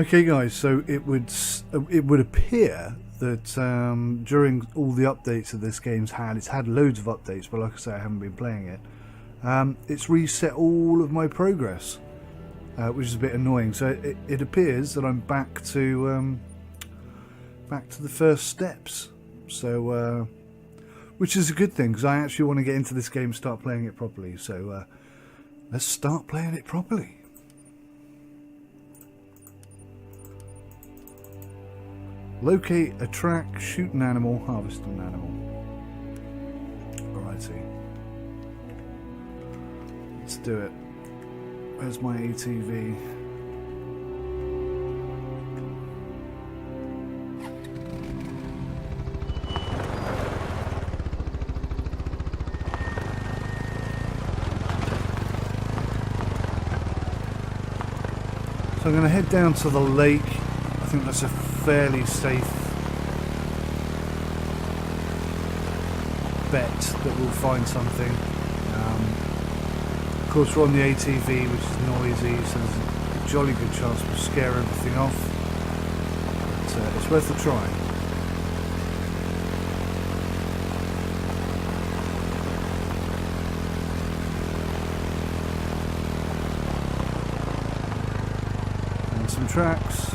Okay guys, so it would appear that during all the updates that this game's had, it's had loads of updates, but like I say, I haven't been playing it. It's reset all of my progress, which is a bit annoying. So it appears that I'm back to the first steps. So which is a good thing, because I actually want to get into this game and start playing it properly. So let's start playing it properly. Locate a track, shoot an animal, harvest an animal. Alrighty. Let's do it. Where's my ATV? So I'm going to head down to the lake. I think that's a fairly safe bet that we'll find something. Of course we're on the ATV, which is noisy, so there's a jolly good chance we'll scare everything off, but it's worth a try. And some tracks.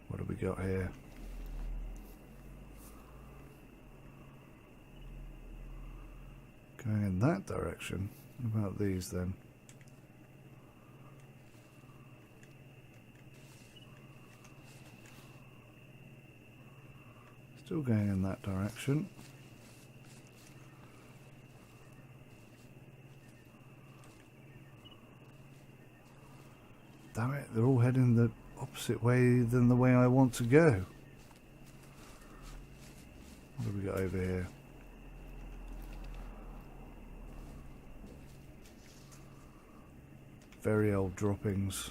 What have we got here? Going in that direction. What about these then? Still going in that direction. Damn it, they're all heading the opposite way than the way I want to go. What have we got over here? Very old droppings.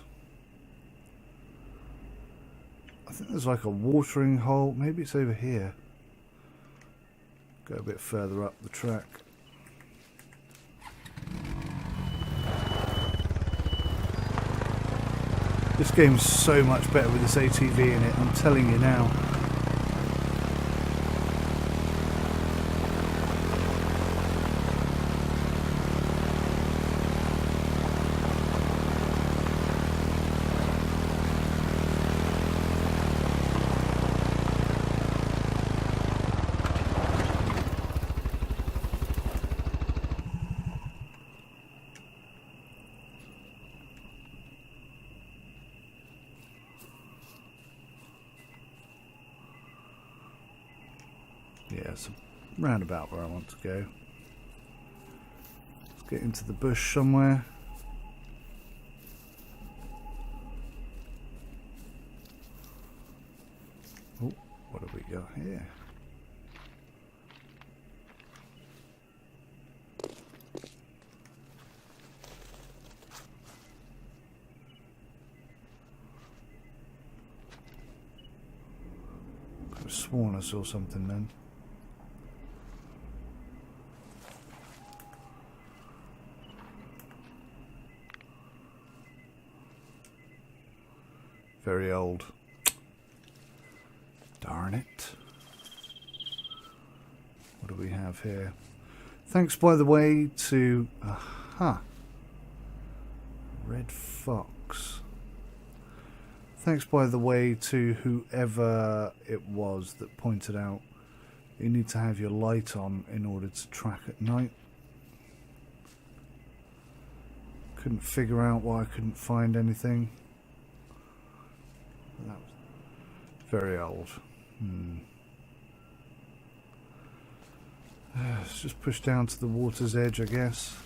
I think there's like a watering hole. Maybe it's over here. Go a bit further up the track. This game's so much better with this ATV in it, I'm telling you now. Yeah, it's round about where I want to go. Let's get into the bush somewhere. Oh, what have we got here? Could have sworn I saw something then. Very old. Darn it. What do we have here? Thanks, by the way, to... Aha! Red Fox. Thanks, by the way, to whoever it was that pointed out you need to have your light on in order to track at night. Couldn't figure out why I couldn't find anything. That was very old. Let's just push down to the water's edge, I guess.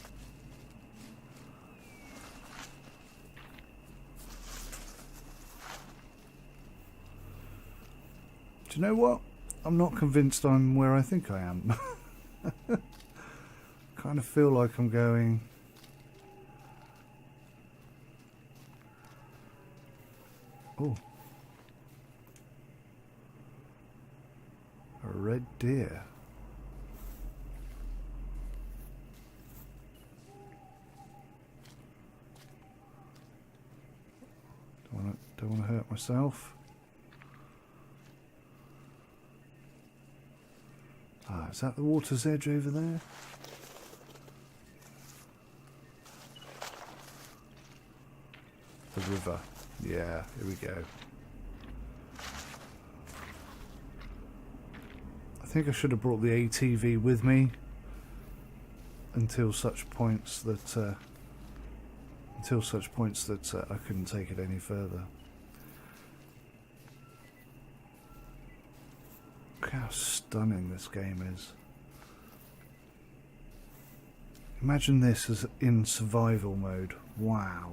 Do you know what? I'm not convinced I'm where I think I am. Kind of feel like I'm going... Oh. A red deer. Don't want to hurt myself. Ah, is that the water's edge over there? The river. Yeah, here we go. I think I should have brought the ATV with me until such points that I couldn't take it any further. Look how stunning this game is. Imagine this as in survival mode. Wow.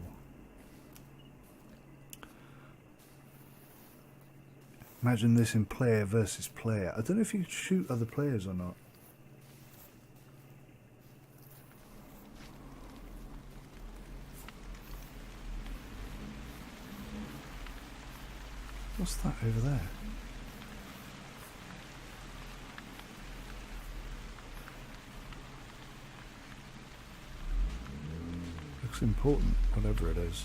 Imagine this in player versus player. I don't know if you can shoot other players or not. What's that over there? Looks important, whatever it is.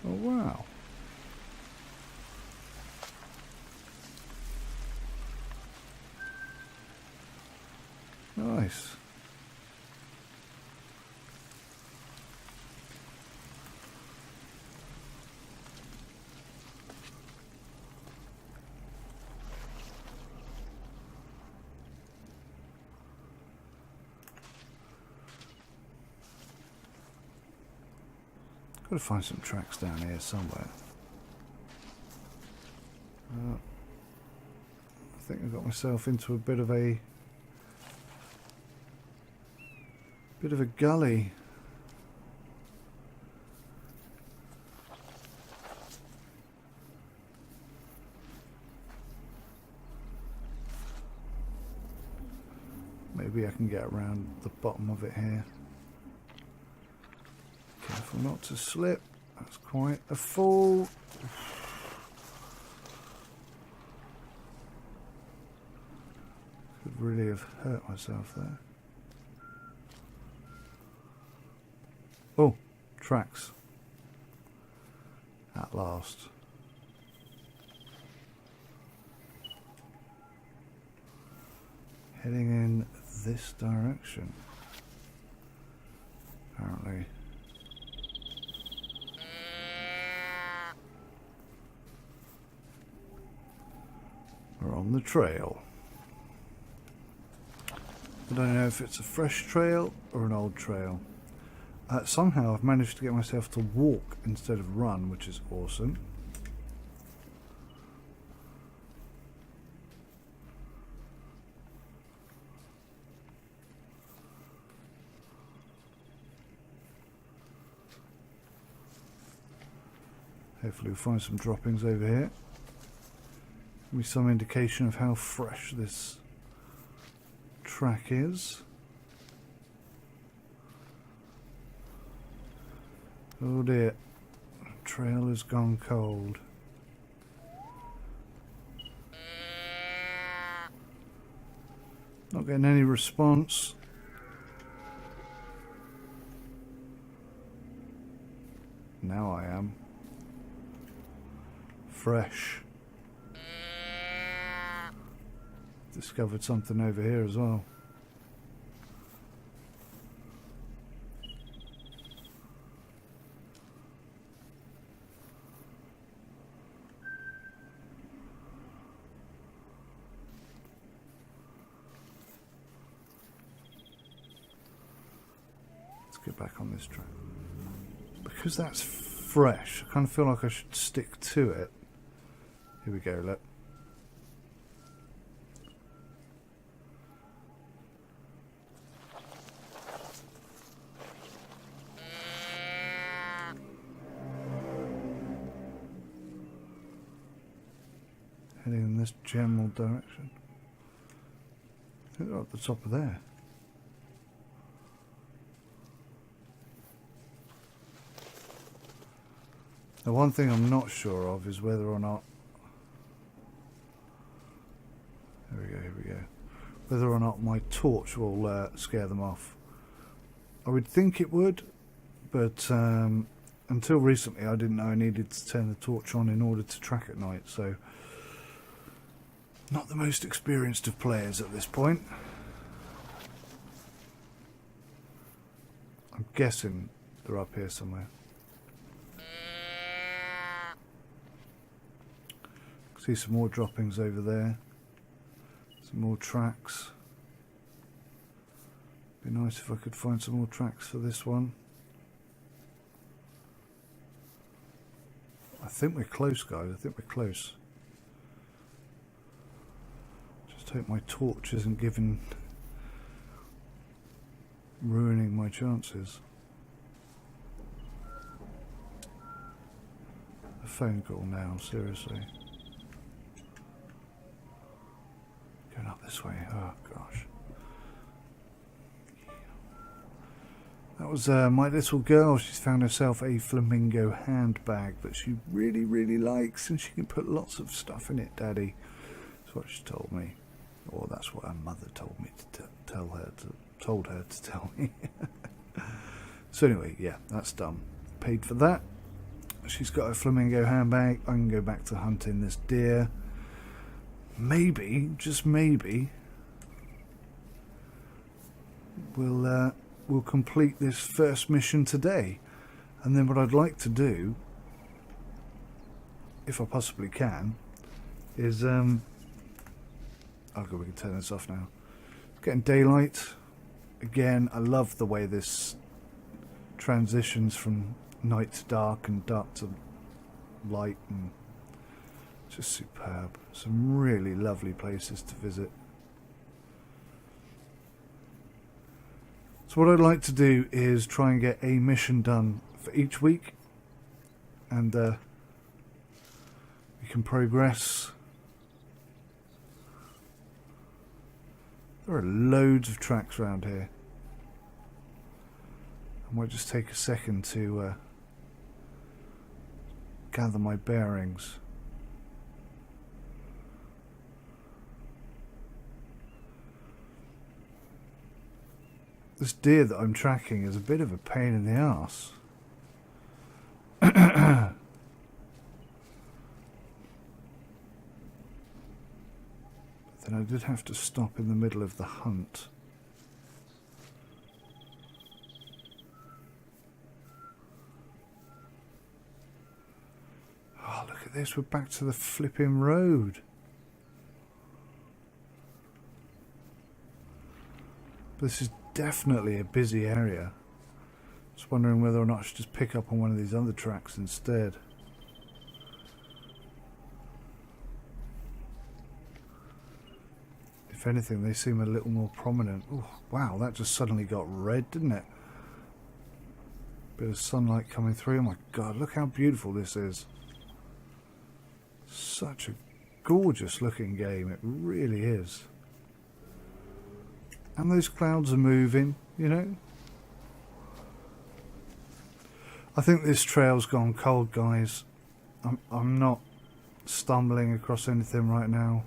Oh wow. Nice. Got to find some tracks down here somewhere. I think I got myself into a bit of a gully. Maybe I can get around the bottom of it here. Careful not to slip. That's quite a fall. Could really have hurt myself there. Oh, tracks. At last. Heading in this direction. Apparently. We're on the trail. I don't know if it's a fresh trail or an old trail. Somehow I've managed to get myself to walk instead of run, which is awesome. Hopefully we'll find some droppings over here. Give me some indication of how fresh this track is. Oh dear, trail has gone cold. Not getting any response. Now I am. Fresh. Discovered something over here as well. Get back on this track. Because that's fresh, I kind of feel like I should stick to it. Here we go, look. Heading in this general direction. I think they're at the top of there. The one thing I'm not sure of is whether or not whether or not my torch will scare them off. I would think it would, but until recently I didn't know I needed to turn the torch on in order to track at night, so not the most experienced of players at this point. I'm guessing they're up here somewhere. See some more droppings over there. Some more tracks. Be nice if I could find some more tracks for this one. I think we're close, guys. I think we're close. Just hope my torch isn't ruining my chances. A phone call now, seriously. Going up this way, oh gosh. That was my little girl. She's found herself a flamingo handbag that she really, really likes, and she can put lots of stuff in it, Daddy. That's what she told me. Or that's what her mother told me to told her to tell me. So anyway, yeah, that's done. Paid for that. She's got a flamingo handbag. I can go back to hunting this deer. Maybe, just maybe, we'll complete this first mission today. And then what I'd like to do, if I possibly can, is oh god, we can turn this off now. Getting daylight. Again, I love the way this transitions from night to dark and dark to light, and just superb. Some really lovely places to visit. So what I'd like to do is try and get a mission done for each week, and we can progress. There are loads of tracks around here. I might just take a second to gather my bearings. This deer that I'm tracking is a bit of a pain in the arse. Then I did have to stop in the middle of the hunt. Oh, look at this, we're back to the flipping road. This is definitely a busy area. Just wondering whether or not I should just pick up on one of these other tracks instead. If anything, they seem a little more prominent. Oh, wow, that just suddenly got red, didn't it? Bit of sunlight coming through. Oh my god, look how beautiful this is. Such a gorgeous looking game, it really is. And those clouds are moving, you know. I think this trail's gone cold, guys. I'm not stumbling across anything right now.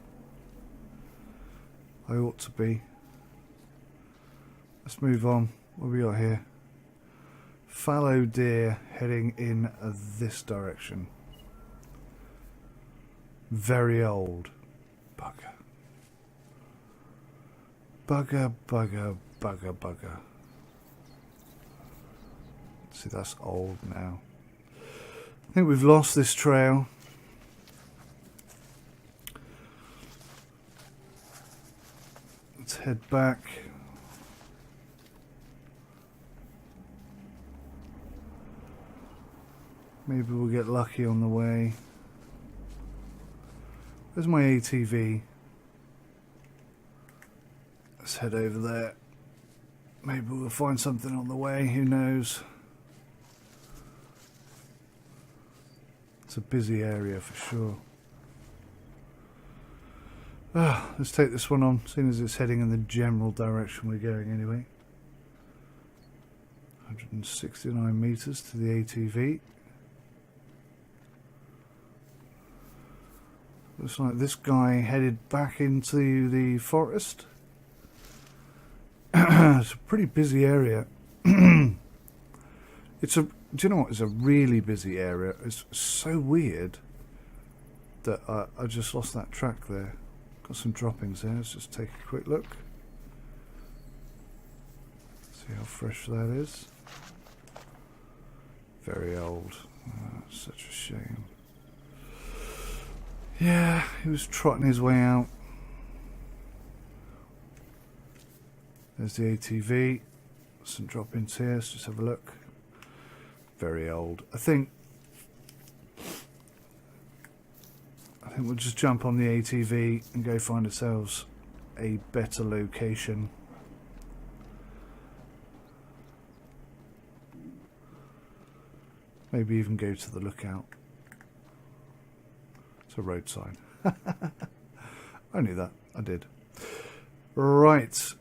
I ought to be. Let's move on. What have we got here? Fallow deer heading in this direction. Very old. Bugger. Bugger, bugger, bugger, bugger. See, that's old now. I think we've lost this trail. Let's head back. Maybe we'll get lucky on the way. There's my ATV. Let's head over there. Maybe we'll find something on the way, who knows. It's a busy area for sure. Let's take this one on, seeing as it's heading in the general direction we're going anyway. 169 meters to the ATV. Looks like this guy headed back into the forest. It's a pretty busy area. Do you know what? It's a really busy area. It's so weird that I just lost that track there. Got some droppings there. Let's just take a quick look. See how fresh that is. Very old. Oh, such a shame. Yeah, he was trotting his way out. There's the ATV. Some drop-ins here. Let's just have a look. Very old. I think we'll just jump on the ATV and go find ourselves a better location. Maybe even go to the lookout. It's a road sign. I knew that. I did. Right.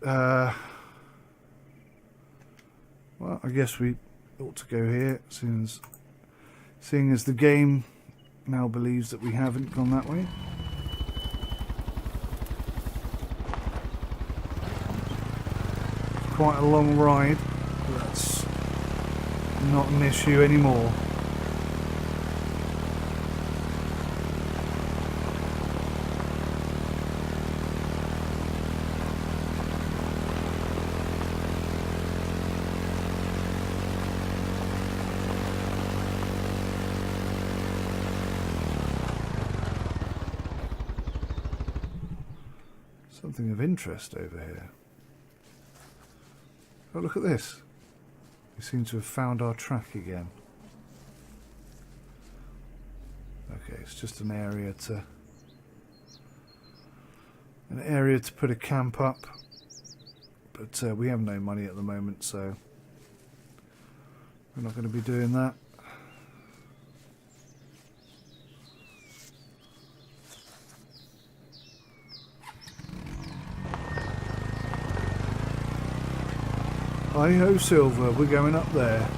Well, I guess we ought to go here, seeing as the game now believes that we haven't gone that way. Quite a long ride, but that's not an issue anymore. Something of interest over here. Oh, look at this. We seem to have found our track again. Okay, it's just an area to put a camp up, but we have no money at the moment, so we're not going to be doing that. Hi ho Silver, we're going up there.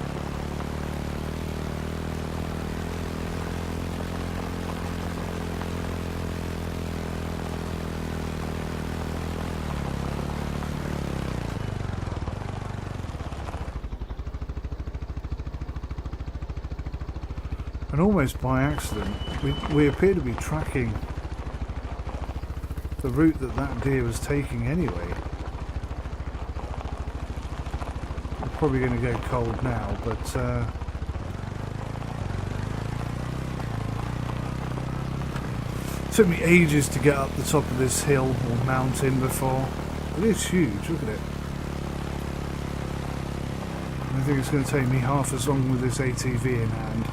And almost by accident, we appear to be tracking the route that deer was taking anyway. Probably going to go cold now, but took me ages to get up the top of this hill or mountain before. It is huge, look at it. I think it's going to take me half as long with this ATV in hand.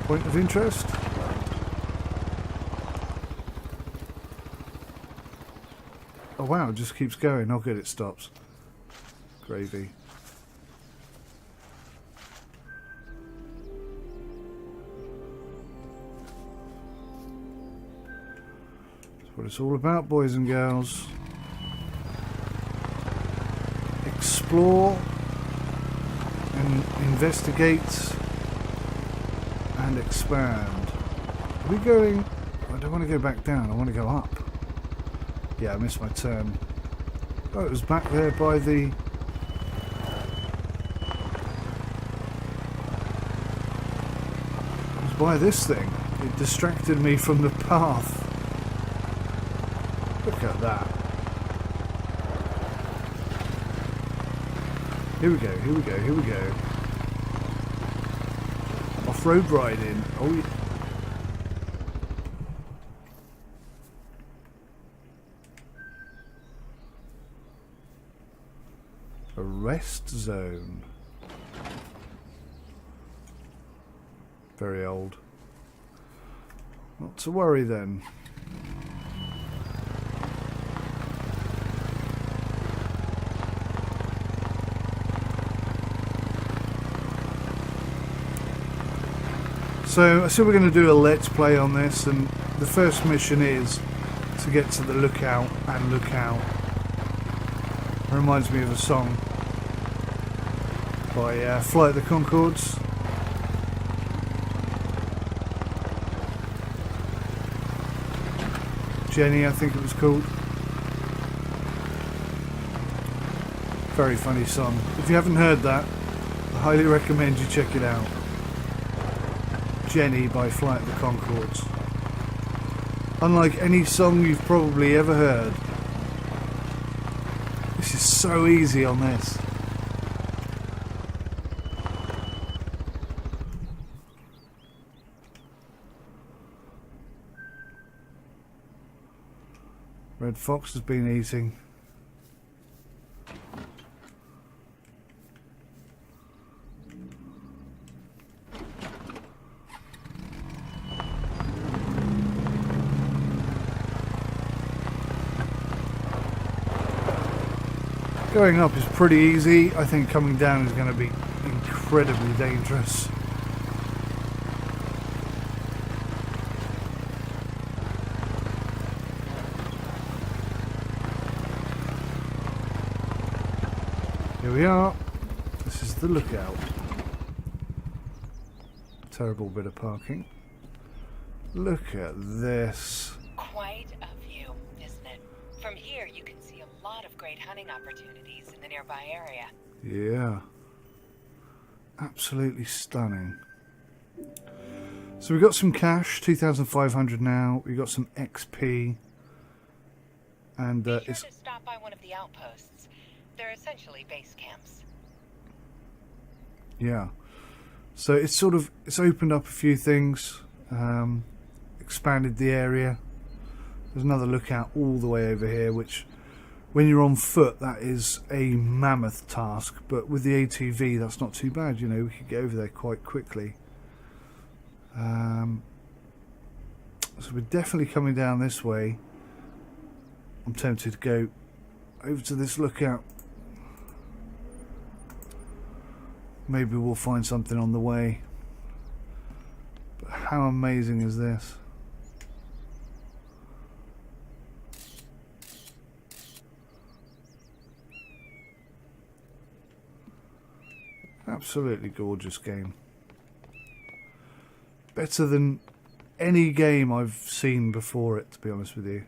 Point of interest? Oh wow, it just keeps going. Oh good, it stops. Gravy. That's what it's all about, boys and girls. Explore and investigate and expand. Are we going? I don't want to go back down, I want to go up. Yeah, I missed my turn. Oh, it was back there by the... by this thing. It distracted me from the path. Look at that. Here we go, here we go, here we go. Off-road riding. Oh yeah. A rest zone. Very old. Not to worry then. So I said we're going to do a let's play on this, and the first mission is to get to the lookout and look out. It reminds me of a song by Flight of the Conchords. Jenny, I think it was called. very funny song. If you haven't heard that, I highly recommend you check it out. Jenny by Flight of the Conchords. Unlike any song you've probably ever heard, this is so easy on this. Red fox has been eating. Going up is pretty easy. I think coming down is going to be incredibly dangerous. Here we are. This is the lookout. Terrible bit of parking. Look at this. Quite a view, isn't it? From here you can see a lot of great hunting opportunities in the nearby area. Yeah. Absolutely stunning. So we've got some cash, 2,500 now. We've got some XP. And Be sure it's... to stop by one of the outposts. They're essentially base camps. Yeah. So it's sort of, it's opened up a few things. Expanded the area. There's another lookout all the way over here, which when you're on foot that is a mammoth task, but with the ATV that's not too bad, you know, we could get over there quite quickly. So we're definitely coming down this way. I'm tempted to go over to this lookout. Maybe we'll find something on the way. But how amazing is this? Absolutely gorgeous game. Better than any game I've seen before it, to be honest with you.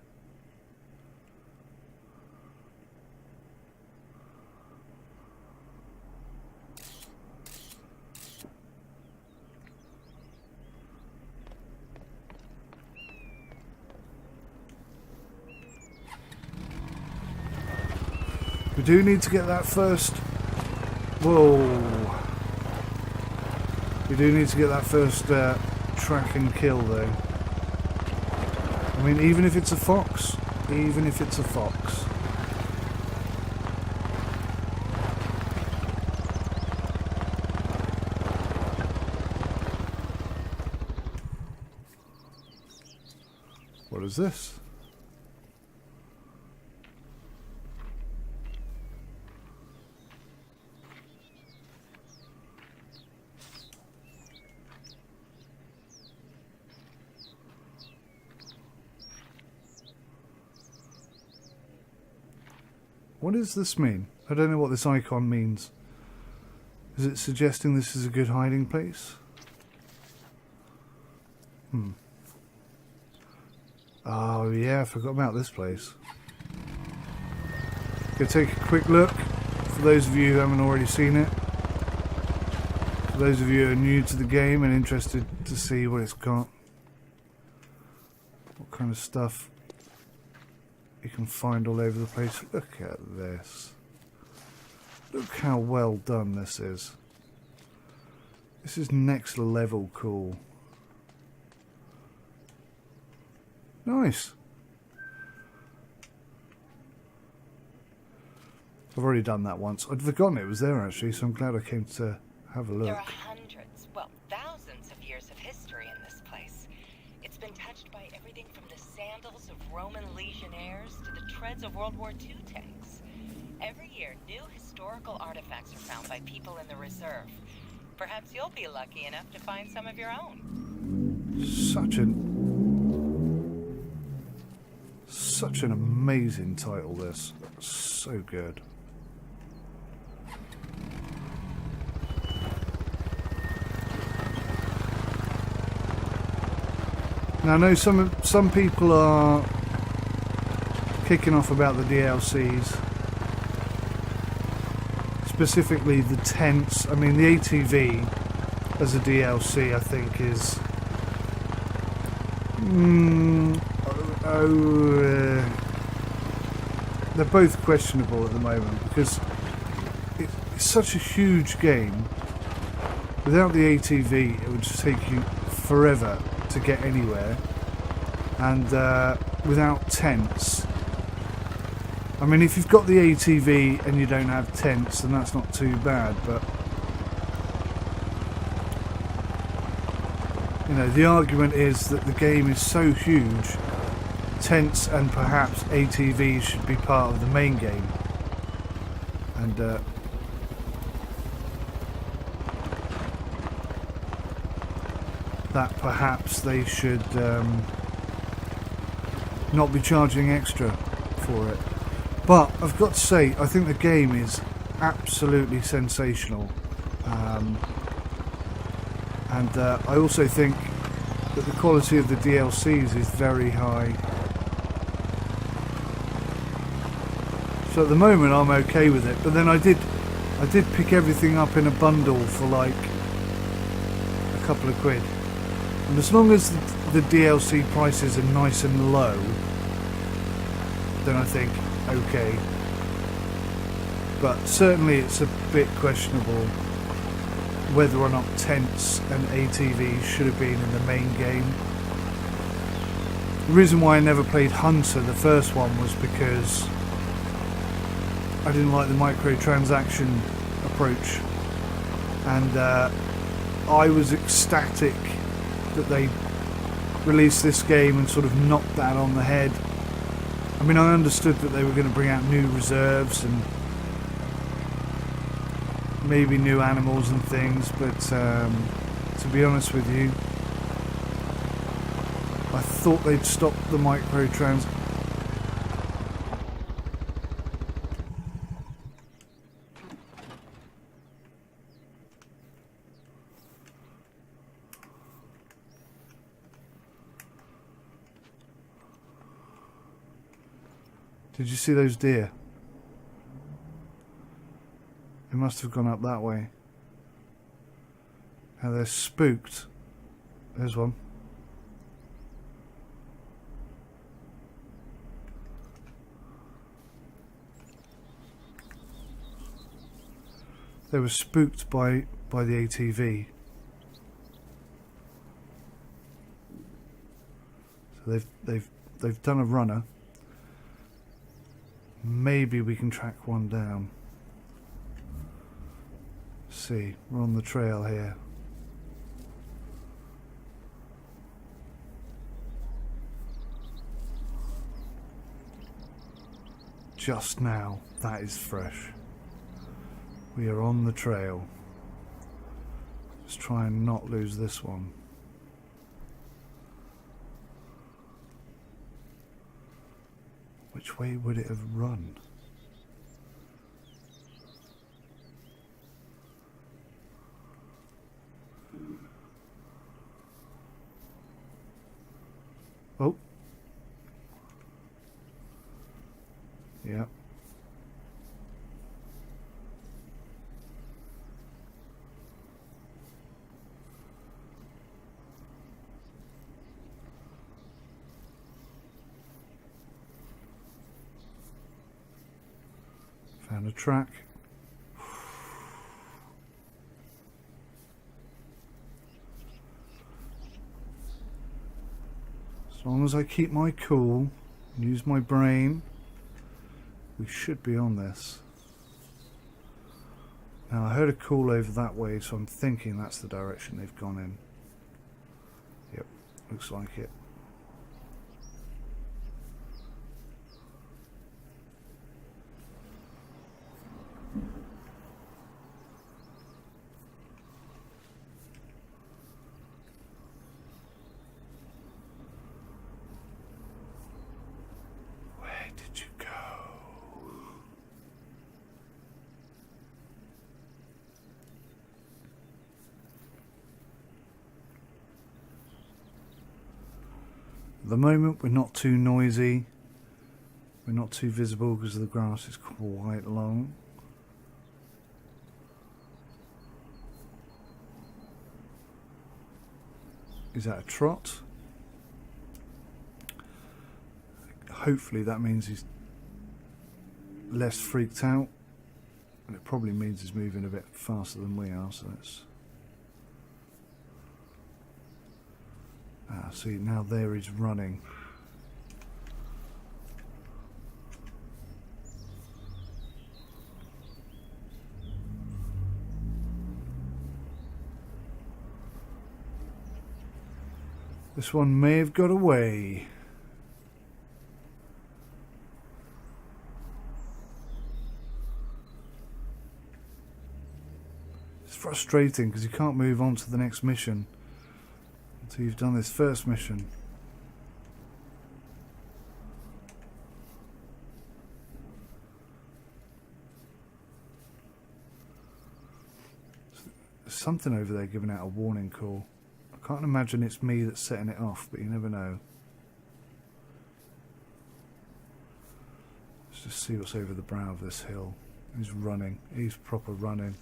We do need to get that first... Whoa. We do need to get that first track and kill though. I mean, even if it's a fox. Even if it's a fox. What is this? What does this mean? I don't know what this icon means. Is it suggesting this is a good hiding place? Oh yeah, I forgot about this place. Go take a quick look, for those of you who haven't already seen it. For those of you who are new to the game and interested to see what it's got. What kind of stuff you can find all over the place. Look at this. Look how well done this is. This is next level cool. Nice. I've already done that once. I'd forgotten it was there actually, so I'm glad I came to have a look. There are hundreds, well, thousands of years of history in this place. It's been touched by everything from the sandals of Roman legionnaires to the treads of World War II tanks. Every year, new historical artifacts are found by people in the reserve. Perhaps you'll be lucky enough to find some of your own. Such an amazing title, this. So good. Now I know some people are kicking off about the DLCs. specifically the tents. I mean, the ATV as a DLC, I think, is they're both questionable at the moment, because it's such a huge game. Without the ATV, it would just take you forever to get anywhere, and without tents, I mean, if you've got the ATV and you don't have tents, then that's not too bad, but you know, the argument is that the game is so huge, tents and perhaps ATVs should be part of the main game, and that perhaps they should not be charging extra for it. But I've got to say, I think the game is absolutely sensational, and I also think that the quality of the DLCs is very high. So at the moment I'm okay with it, but then I did pick everything up in a bundle for like a couple of quid, and as long as the DLC prices are nice and low, then I think okay. But certainly it's a bit questionable whether or not tents and ATVs should have been in the main game. The reason why I never played Hunter, the first one, was because I didn't like the microtransaction approach, and I was ecstatic that they released this game and sort of knocked that on the head. I mean, I understood that they were going to bring out new reserves and maybe new animals and things, but to be honest with you, I thought they'd stop the microtrans. Did you see those deer? They must have gone up that way. Now they're spooked. There's one. They were spooked by the ATV. So they've done a runner. Maybe we can track one down. See, we're on the trail here. Just now, that is fresh. We are on the trail. Let's try and not lose this one. Which way would it have run? Oh. Yeah. Found a track. As long as I keep my cool and use my brain, we should be on this. Now I heard a call over that way, so I'm thinking that's the direction they've gone in. Yep, looks like it. Did you go? At the moment we're not too noisy, we're not too visible because the grass is quite long. is at a trot. Hopefully that means he's less freaked out, and it probably means he's moving a bit faster than we are, so let's see, now there he's running. This one may have got away. It's frustrating because you can't move on to the next mission until you've done this first mission. There's something over there giving out a warning call. I can't imagine it's me that's setting it off, but you never know. Let's just see what's over the brow of this hill. He's running. He's proper running.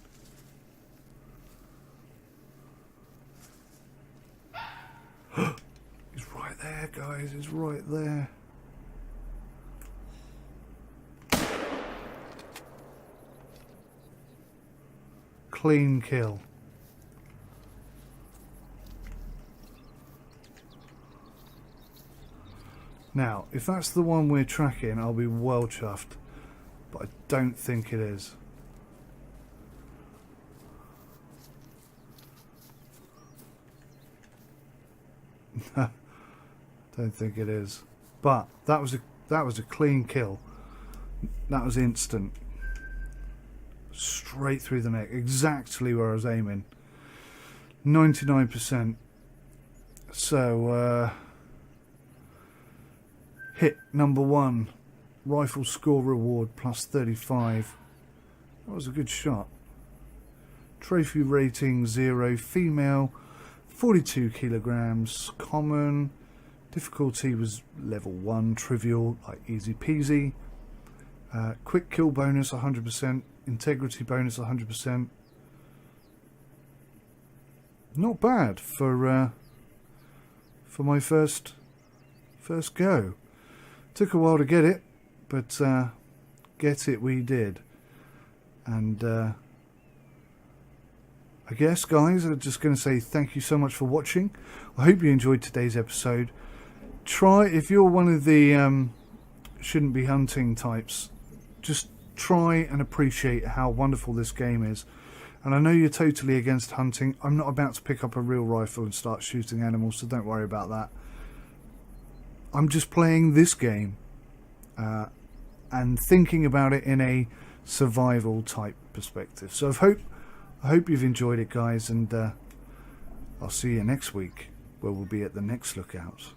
He's right there, guys. He's right there. Clean kill. Now, if that's the one we're tracking, I'll be well chuffed. But I don't think it is. Don't think it is. But that was a clean kill. That was instant. Straight through the neck. Exactly where I was aiming. 99%. So, hit number 1. Rifle score reward plus 35. That was a good shot. Trophy rating 0. Female 42 kilograms. Common. Difficulty was level 1. Trivial, like easy peasy. Quick kill bonus 100%. Integrity bonus 100%. Not bad for my first go. Took a while to get it, but get it we did. And I guess, guys, I'm just going to say thank you so much for watching. I hope you enjoyed today's episode. Try, if you're one of the shouldn't be hunting types, just try and appreciate how wonderful this game is. And I know you're totally against hunting. I'm not about to pick up a real rifle and start shooting animals, so don't worry about that. I'm just playing this game and thinking about it in a survival type perspective. So I hope you've enjoyed it, guys, and I'll see you next week where we'll be at the next lookout.